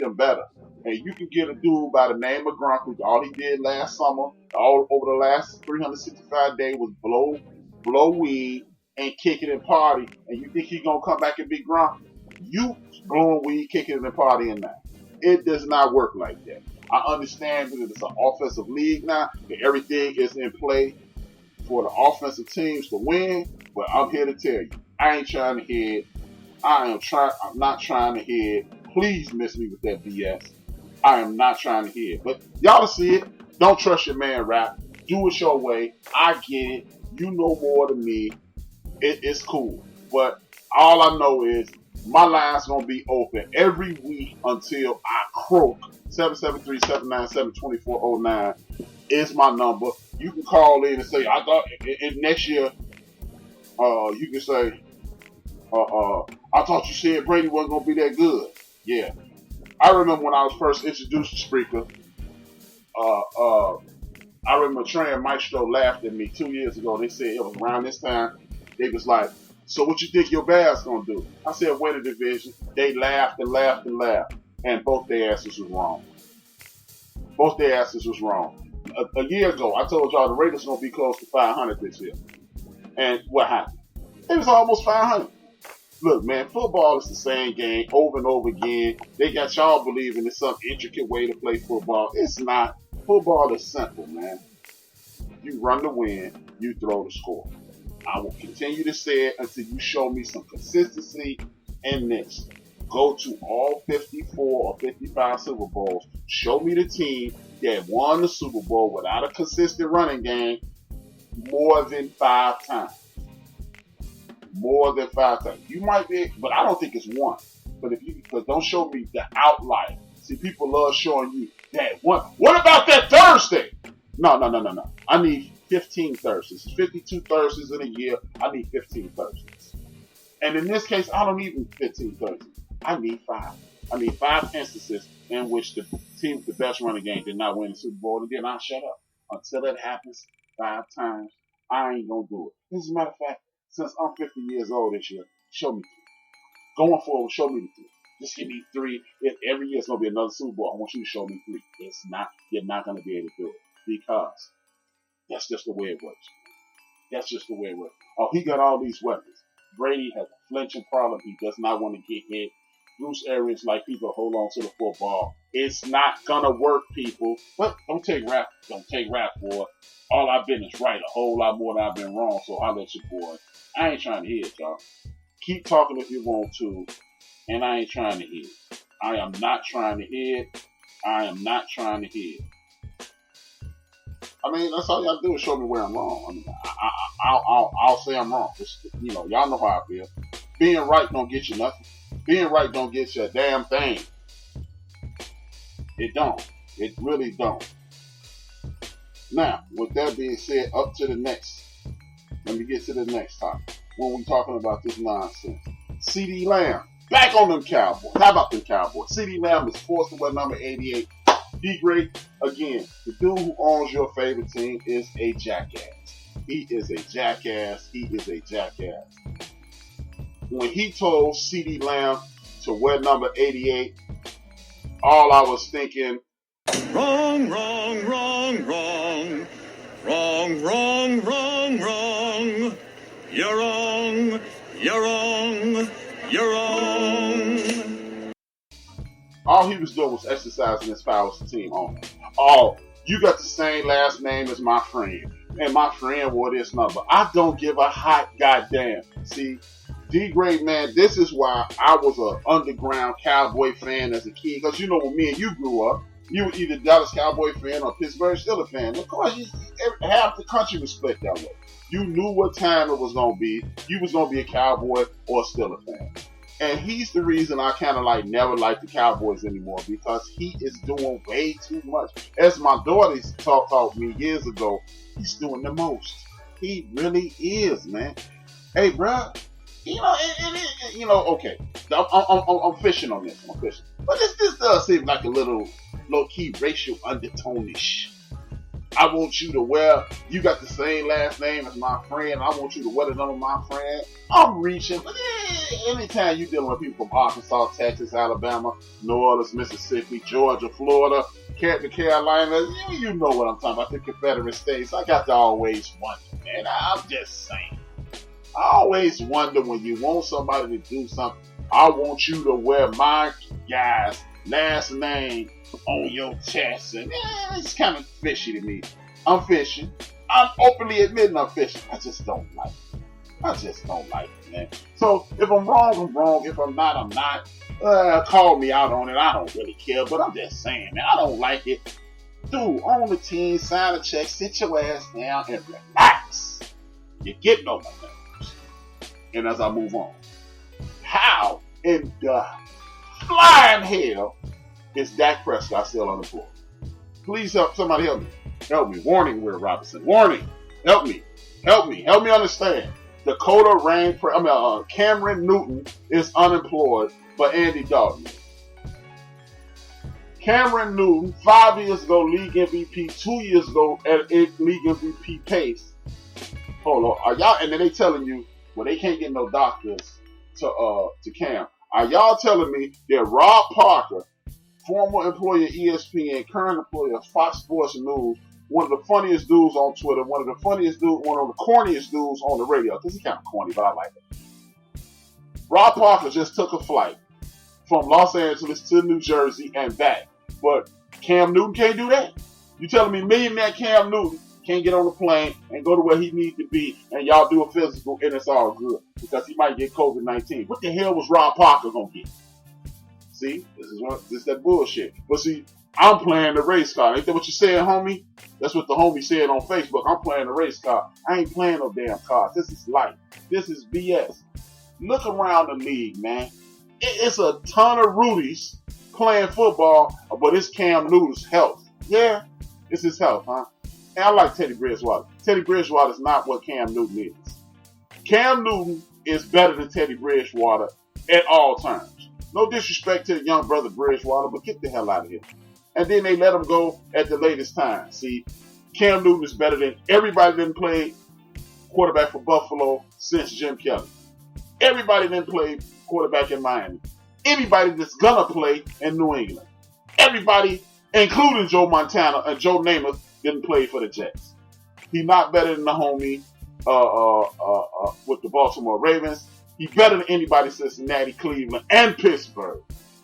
them better. And you can get a dude by the name of Gronk, who all he did last summer, all over the last 365 days was blow weed and kick it and party. And you think he's gonna come back and be Gronk? You blowing weed, kicking it and partying now. It does not work like that. I understand that it's an offensive league now, that everything is in play for the offensive teams to win. But I'm here to tell you, I ain't trying to hear it. I'm not trying to hear it. Please miss me with that BS. I am not trying to hear it. But y'all see it. Don't trust your man, Rap. Do it your way. I get it. You know more than me. It's cool. But all I know is my line's going to be open every week until I croak. 773-797-2409 is my number. You can call in and say, I thought next year, you can say, I thought you said Brady wasn't going to be that good. Yeah. I remember when I was first introduced to Spreaker, I remember Trey and Maestro laughed at me 2 years ago. They said it was around this time. They was like, so what you think your Bears going to do? I said, win the division. They laughed and laughed and laughed. And both their asses was wrong. Both their asses was wrong. A year ago, I told y'all the Raiders going to be close to 500 this year. And what happened? It was almost 500. Look, man, football is the same game over and over again. They got y'all believing it's some intricate way to play football. It's not. Football is simple, man. You run to win, you throw to score. I will continue to say it until you show me some consistency in this. Go to all 54 or 55 Super Bowls. Show me the team that won the Super Bowl without a consistent running game more than 5 times. More than 5 times. You might be, but I don't think it's one. But because don't show me the outlier. See, people love showing you that one. What about that Thursday? No. I need 15 Thursdays. 52 Thursdays in a year. I need 15 Thursdays. And in this case, I don't need 15 Thursdays. I need 5. I need 5 instances in which the team with the best running game did not win the Super Bowl, and then I shut up. Until it happens 5 times, I ain't gonna do it. As a matter of fact, since I'm 50 years old this year, show me 3. Going forward, show me the 3. Just give me 3. If every year it's gonna be another Super Bowl, I want you to show me 3. You're not gonna be able to do it because that's just the way it works. That's just the way it works. Oh, he got all these weapons. Brady has a flinching problem. He does not want to get hit. Bruce Arians like people hold on to the football. It's not gonna work, people. But don't take rap for it. All I've been is right a whole lot more than I've been wrong, so I'll let you boy. I ain't trying to hear it, y'all. Keep talking if you want to, and I ain't trying to hear it. I am not trying to hear it. I am not trying to hear it. I mean, that's all y'all do is show me where I'm wrong. I mean, I'll say I'm wrong. Just, y'all know how I feel. Being right don't get you nothing. Being right don't get you a damn thing. It don't. It really don't. Now, with that being said, up to the next. Let me get to the next topic. When we talking about this nonsense. CeeDee Lamb, back on them Cowboys. How about them Cowboys? CeeDee Lamb is forced to wear number 88. Be great. Again, the dude who owns your favorite team is a jackass. He is a jackass. He is a jackass. When he told CeeDee Lamb to wear number 88, all I was thinking, wrong, wrong, wrong, wrong. Wrong, wrong, wrong, wrong. You're wrong. You're wrong. You're wrong. All he was doing was exercising his power as a team owner. Oh, you got the same last name as my friend, and my friend wore this number. I don't give a hot goddamn. See, D-Grade, man, this is why I was an underground Cowboy fan as a kid. Because when me and you grew up, you were either Dallas Cowboy fan or Pittsburgh Steelers fan. Of course, half the country was split that way. You knew what time it was going to be. You was going to be a Cowboy or a Steelers fan. And he's the reason I kind of never like the Cowboys anymore, because he is doing way too much. As my daughter taught me years ago, he's doing the most. He really is, man. Hey, bro, okay. I'm fishing on this. I'm fishing. But this does seem like a little low-key racial undertone-ish. I want you to wear, you got the same last name as my friend. I want you to wear the number of my friend. I'm reaching. But anytime you dealing with people from Arkansas, Texas, Alabama, New Orleans, Mississippi, Georgia, Florida, the Carolinas, you know what I'm talking about, the Confederate States. I got to always wonder, man. I'm just saying. I always wonder when you want somebody to do something, I want you to wear my guy's last name on your chest. And it's kind of fishy to me. I'm fishing. I'm openly admitting I'm fishing. I just don't like it. I just don't like it, man. So if I'm wrong, I'm wrong. If I'm not, I'm not. Call me out on it. I don't really care. But I'm just saying, man, I don't like it. Dude, on the team, sign a check, sit your ass down and relax. You get no money. And as I move on, how in the flying hell is Dak Prescott still on the floor? Please help somebody help me. Help me. Warning, Will Robinson. Warning. Help me. Help me. Help me understand. Cameron Newton is unemployed for Andy Dalton. Cameron Newton, 5 years ago, league MVP, 2 years ago, at league MVP pace. Hold on. Are y'all, and then they telling you, well, they can't get no doctors to Cam. Are y'all telling me that Rob Parker, former employee of ESPN, current employee of Fox Sports News, one of the funniest dudes on Twitter, one of the corniest dudes on the radio, because he's kind of corny, but I like it. Rob Parker just took a flight from Los Angeles to New Jersey and back. But Cam Newton can't do that. You telling me millionaire Cam Newton can't get on the plane and go to where he needs to be and y'all do a physical and it's all good because he might get COVID-19. What the hell was Rob Parker going to get? See, this is that bullshit. But see, I'm playing the race car. Ain't that what you said, homie? That's what the homie said on Facebook. I'm playing the race car. I ain't playing no damn car. This is life. This is BS. Look around the league, man. It's a ton of Rudies playing football, but it's Cam Newton's health. Yeah, it's his health, huh? And I like Teddy Bridgewater. Teddy Bridgewater is not what Cam Newton is. Cam Newton is better than Teddy Bridgewater at all times. No disrespect to the young brother Bridgewater, but get the hell out of here. And then they let him go at the latest time. See, Cam Newton is better than everybody that played quarterback for Buffalo since Jim Kelly. Everybody that played quarterback in Miami. Anybody that's gonna play in New England. Everybody, including Joe Montana and Joe Namath, didn't play for the Jets. He's not better than the homie with the Baltimore Ravens. He's better than anybody Cincinnati, Cleveland, and Pittsburgh.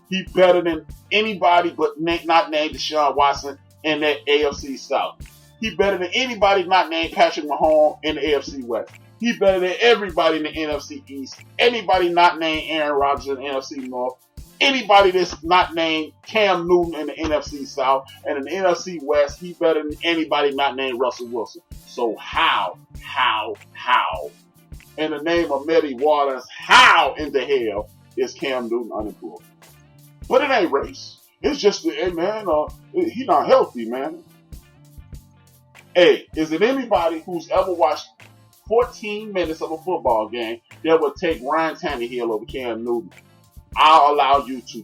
He's better than anybody but not named Deshaun Watson in that AFC South. He's better than anybody not named Patrick Mahomes in the AFC West. He's better than everybody in the NFC East. Anybody not named Aaron Rodgers in the NFC North. Anybody that's not named Cam Newton in the NFC South. And in the NFC West, he's better than anybody not named Russell Wilson. So how, in the name of Muddy Waters, how in the hell is Cam Newton unemployed? But it ain't race. It's just, hey man, he not healthy, man. Hey, is it anybody who's ever watched 14 minutes of a football game that would take Ryan Tannehill over Cam Newton? I'll allow you to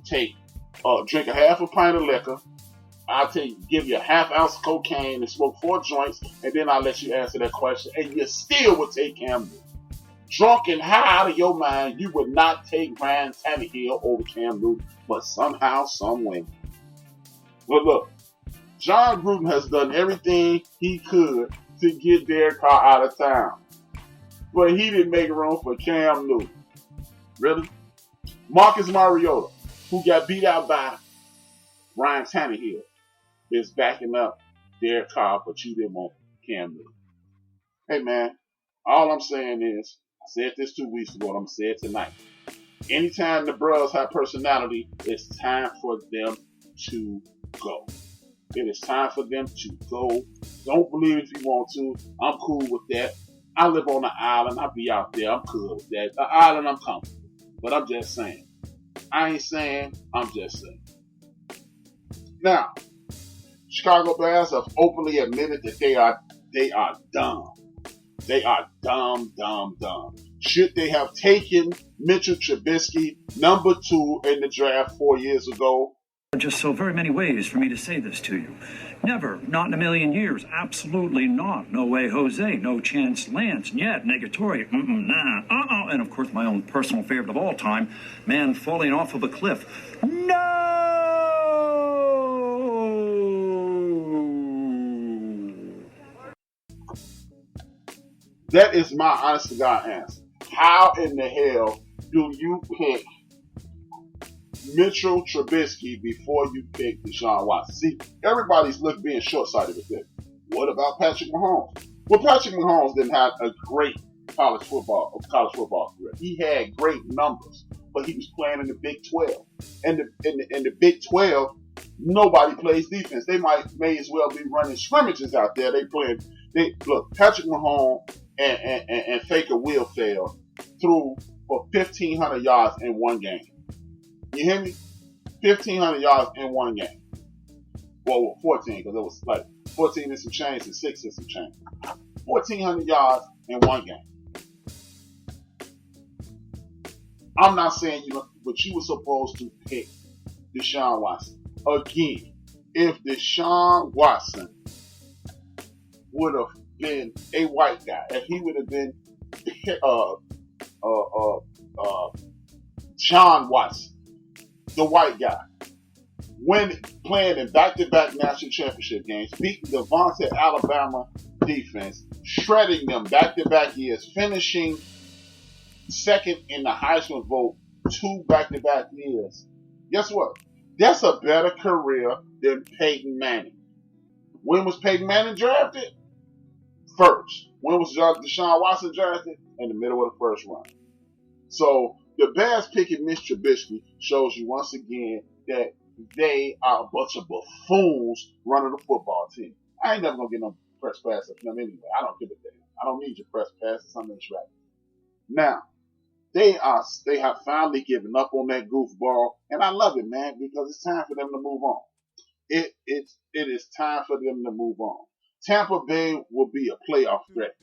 drink a half a pint of liquor. Give you a half ounce of cocaine and smoke 4 joints, and then I'll let you answer that question. And you still would take Cam Newton. Drunk and high out of your mind, you would not take Ryan Tannehill over Cam Newton, but somehow, some way. But look, John Gruden has done everything he could to get Derek Carr out of town. But he didn't make room for Cam Newton. Really? Marcus Mariota, who got beat out by Ryan Tannehill, is backing up Derek Carr, but you didn't want Cam Newton. Hey man, all I'm saying is, I said this 2 weeks ago, and I'm going to say it tonight. Anytime the bros have personality, it's time for them to go. It is time for them to go. Don't believe if you want to. I'm cool with that. I live on the island. I'll be out there. I'm cool with that. The island, I'm comfortable. But I'm just saying. I ain't saying. I'm just saying. Now, Chicago Bears have openly admitted that they are dumb. They are dumb. Should they have taken Mitchell Trubisky, number 2 in the draft 4 years ago? Just so very many ways for me to say this to you. Never, not in a million years, absolutely not. No way, Jose, no chance, Lance, yet, negatory, nah, and of course my own personal favorite of all time, man falling off of a cliff. No! That is my honest to God answer. How in the hell do you pick Mitchell Trubisky before you pick Deshaun Watson? See, everybody's being short-sighted with this. What about Patrick Mahomes? Well, Patrick Mahomes didn't have a great college football career. He had great numbers, but he was playing in the Big 12. And in the Big 12, nobody plays defense. They may as well be running scrimmages out there. Look, Patrick Mahomes and Faker Willfeld threw for 1,500 yards in one game. You hear me? 1,500 yards in one game. Well, 14, because it was like 14 and some change and 6 and some change. 1,400 yards in one game. I'm not saying but you were supposed to pick Deshaun Watson. Again, if Deshaun Watson would have been a white guy, if he would have been John Watson, the white guy, when playing in back-to-back national championship games, beating the vaunted Alabama defense, shredding them back-to-back years, finishing second in the Heisman vote 2 back-to-back years. Guess what? That's a better career than Peyton Manning. When was Peyton Manning drafted? First. When was Deshaun Watson drafted? In the middle of the first round. So the Bears picking Mitch Trubisky shows you once again that they are a bunch of buffoons running the football team. I ain't never gonna get no press passes from them anyway. I don't give a damn. I don't need your press passes. I'm interacting. Now, they have finally given up on that goofball, and I love it, man, because it's time for them to move on. It is time for them to move on. Tampa Bay will be a playoff threat.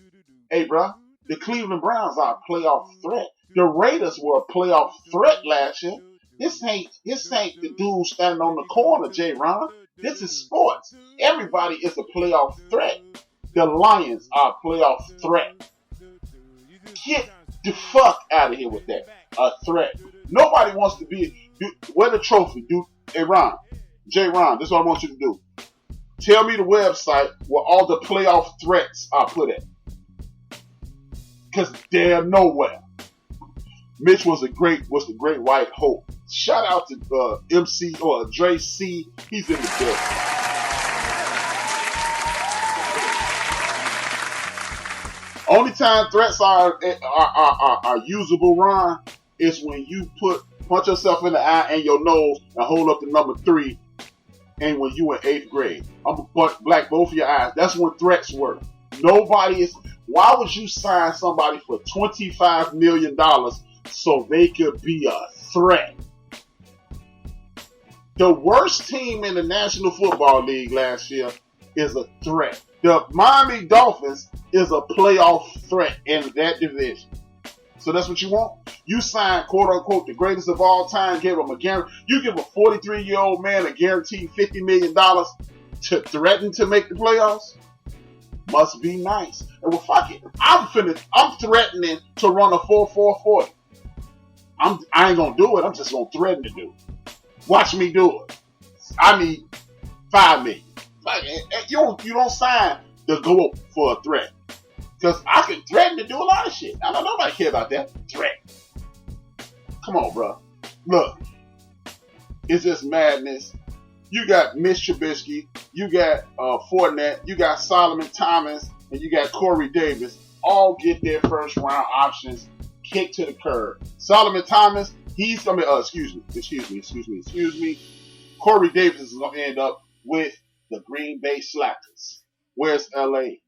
Hey, bro, the Cleveland Browns are a playoff threat. The Raiders were a playoff threat last year. This ain't the dude standing on the corner, J. Ron. This is sports. Everybody is a playoff threat. The Lions are a playoff threat. Get the fuck out of here with that. A threat. Nobody wants to wear the trophy, dude. Hey, Ron. J. Ron, this is what I want you to do. Tell me the website where all the playoff threats are put at. Because they're nowhere. Mitch was the great white hope. Shout out to MC or Dre C. He's in the building. Only time threats are usable, Ron, is when you punch yourself in the eye and your nose and hold up the number 3. And when you in 8th grade, I'm gonna black both of your eyes. That's when threats work. Why would you sign somebody for $25 million so they could be a threat? The worst team in the National Football League last year is a threat. The Miami Dolphins is a playoff threat in that division. So that's what you want? You sign, quote unquote, the greatest of all time, give him you give a 43-year-old man a guaranteed $50 million to threaten to make the playoffs? Must be nice. And well, fuck it. I'm threatening to run a 4.40. I ain't gonna do it. I'm just gonna threaten to do it. Watch me do it. I need $5 million. You don't sign to go for a threat. Because I can threaten to do a lot of shit. I don't nobody care about that. Threat. Come on, bro. Look. It's just madness. You got Mitch Trubisky. You got Fournette. You got Solomon Thomas. And you got Corey Davis. All get their first round options kicked to the curb. Solomon Thomas, excuse me. Corey Davis is going to end up with the Green Bay Slackers. Where's LA?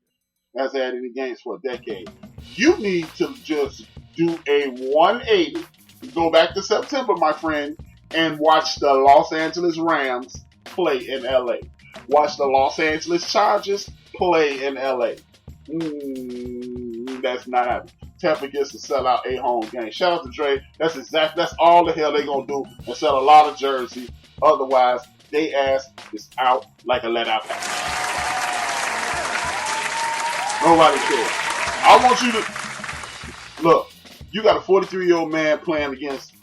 Has had any games for a decade. You need to just do a 180, go back to September, my friend, and watch the Los Angeles Rams play in LA. Watch the Los Angeles Chargers play in LA. That's not happening. Tampa gets to sell out a home game. Shout out to Dre. That's all the hell they gonna do and sell a lot of jerseys Otherwise, they ass is out like a let out pass. Nobody cares. I want you to look. You got a 43-year-old man playing against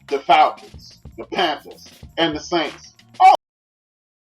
the Falcons, the Panthers, and the Saints.